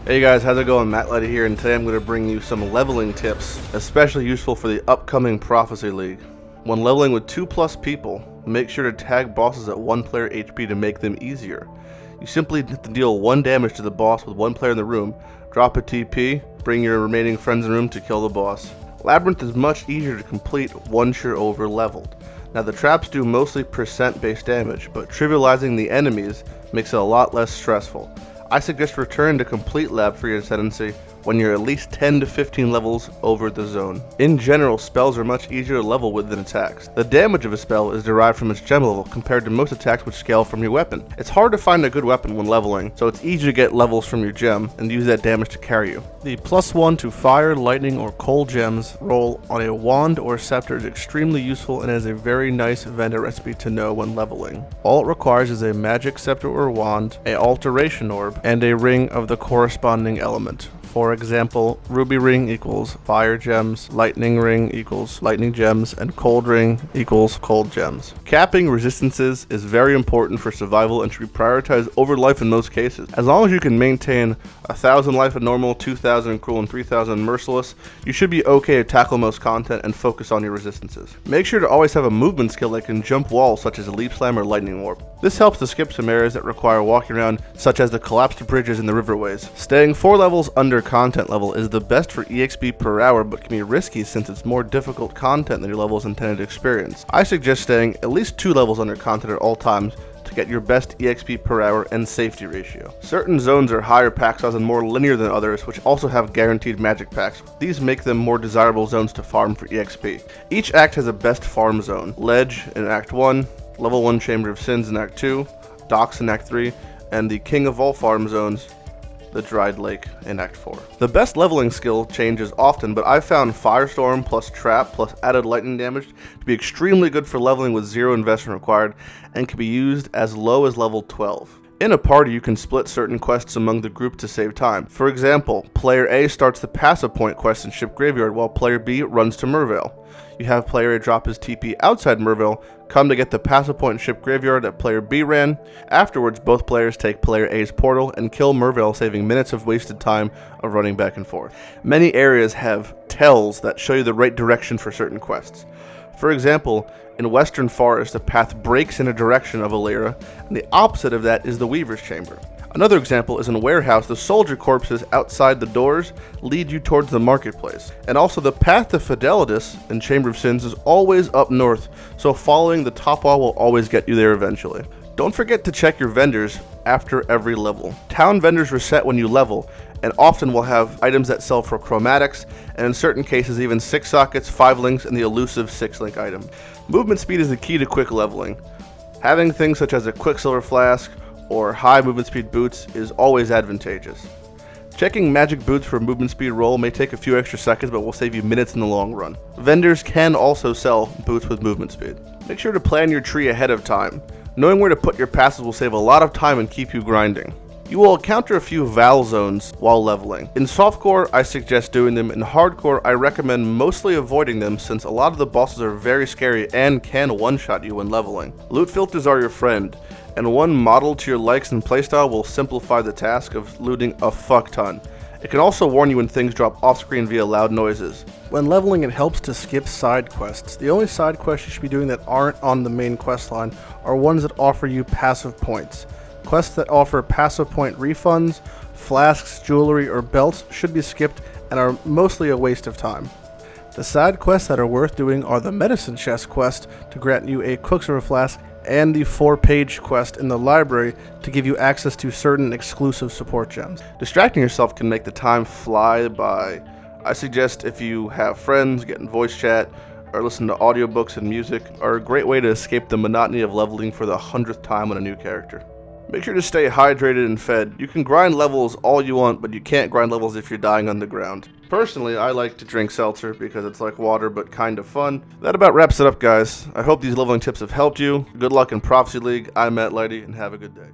Hey guys, how's it going? Lighty here, and today I'm going to bring you some leveling tips, especially useful for the upcoming Prophecy League. When leveling with 2+ people, make sure to tag bosses at 1 player HP to make them easier. You simply have to deal 1 damage to the boss with 1 player in the room, drop a TP, bring your remaining friends in the room to kill the boss. Labyrinth is much easier to complete once you're over leveled. Now the traps do mostly percent based damage, but trivializing the enemies makes it a lot less stressful. I suggest return to complete lab for your ascendancy when you're at least 10 to 15 levels over the zone. In general, spells are much easier to level with than attacks. The damage of a spell is derived from its gem level compared to most attacks which scale from your weapon. It's hard to find a good weapon when leveling, so it's easy to get levels from your gem and use that damage to carry you. The +1 to fire, lightning, or cold gems roll on a wand or scepter is extremely useful and is a very nice vendor recipe to know when leveling. All it requires is a magic scepter or wand, an alteration orb, and a ring of the corresponding element. For example, ruby ring equals fire gems, lightning ring equals lightning gems, and cold ring equals cold gems. Capping resistances is very important for survival and should be prioritized over life in most cases. As long as you can maintain 1,000 life at normal, 2,000 cruel, and 3,000 merciless, you should be okay to tackle most content and focus on your resistances. Make sure to always have a movement skill that can jump walls such as a leap slam or lightning warp. This helps to skip some areas that require walking around, such as the collapsed bridges and the riverways. Staying 4 levels under content level is the best for EXP per hour, but can be risky since it's more difficult content than your level is intended to experience. I suggest staying at least 2 levels under content at all times to get your best EXP per hour and safety ratio. Certain zones are higher pack size and more linear than others, which also have guaranteed magic packs. These make them more desirable zones to farm for EXP. Each act has a best farm zone. Ledge in Act 1, Level 1 Chamber of Sins in Act 2, Docks in Act 3, and the king of all farm zones, the Dried Lake in Act 4. The best leveling skill changes often, but I've found Firestorm plus Trap plus added lightning damage to be extremely good for leveling with 0 investment required and can be used as low as level 12. In a party, you can split certain quests among the group to save time. For example, player A starts the passive point quest in Ship Graveyard while player B runs to Mervale. You have player A drop his TP outside Mervale, come to get the passive point in Ship Graveyard that player B ran. Afterwards, both players take player A's portal and kill Mervale, saving minutes of wasted time of running back and forth. Many areas have tells that show you the right direction for certain quests. For example, in Western Forest, the path breaks in a direction of Alera, and the opposite of that is the Weaver's Chamber. Another example is in Warehouse, the soldier corpses outside the doors lead you towards the marketplace. And also the path to Fidelitas in Chamber of Sins is always up north, so following the top wall will always get you there eventually. Don't forget to check your vendors after every level. Town vendors reset when you level, and often will have items that sell for chromatics, and in certain cases even 6 sockets, 5 links, and the elusive 6-link item. Movement speed is the key to quick leveling. Having things such as a Quicksilver Flask or high movement speed boots is always advantageous. Checking magic boots for movement speed roll may take a few extra seconds, but will save you minutes in the long run. Vendors can also sell boots with movement speed. Make sure to plan your tree ahead of time. Knowing where to put your passes will save a lot of time and keep you grinding. You will encounter a few Val zones while leveling. In softcore, I suggest doing them. In hardcore, I recommend mostly avoiding them since a lot of the bosses are very scary and can one-shot you when leveling. Loot filters are your friend, and one model to your likes and playstyle will simplify the task of looting a fuck ton. It can also warn you when things drop off-screen via loud noises. When leveling, it helps to skip side quests. The only side quests you should be doing that aren't on the main quest line are ones that offer you passive points. Quests that offer passive point refunds, flasks, jewelry, or belts should be skipped and are mostly a waste of time. The side quests that are worth doing are the Medicine Chest quest to grant you a Quicksilver Flask and the 4-page quest in the library to give you access to certain exclusive support gems. Distracting yourself can make the time fly by. I suggest if you have friends, get in voice chat, or listen to audiobooks and music are a great way to escape the monotony of leveling for the 100th time on a new character. Make sure to stay hydrated and fed. You can grind levels all you want, but you can't grind levels if you're dying on the ground. Personally, I like to drink seltzer because it's like water but kind of fun. That about wraps it up, guys. I hope these leveling tips have helped you. Good luck in Prophecy League. I'm Lighty, and have a good day.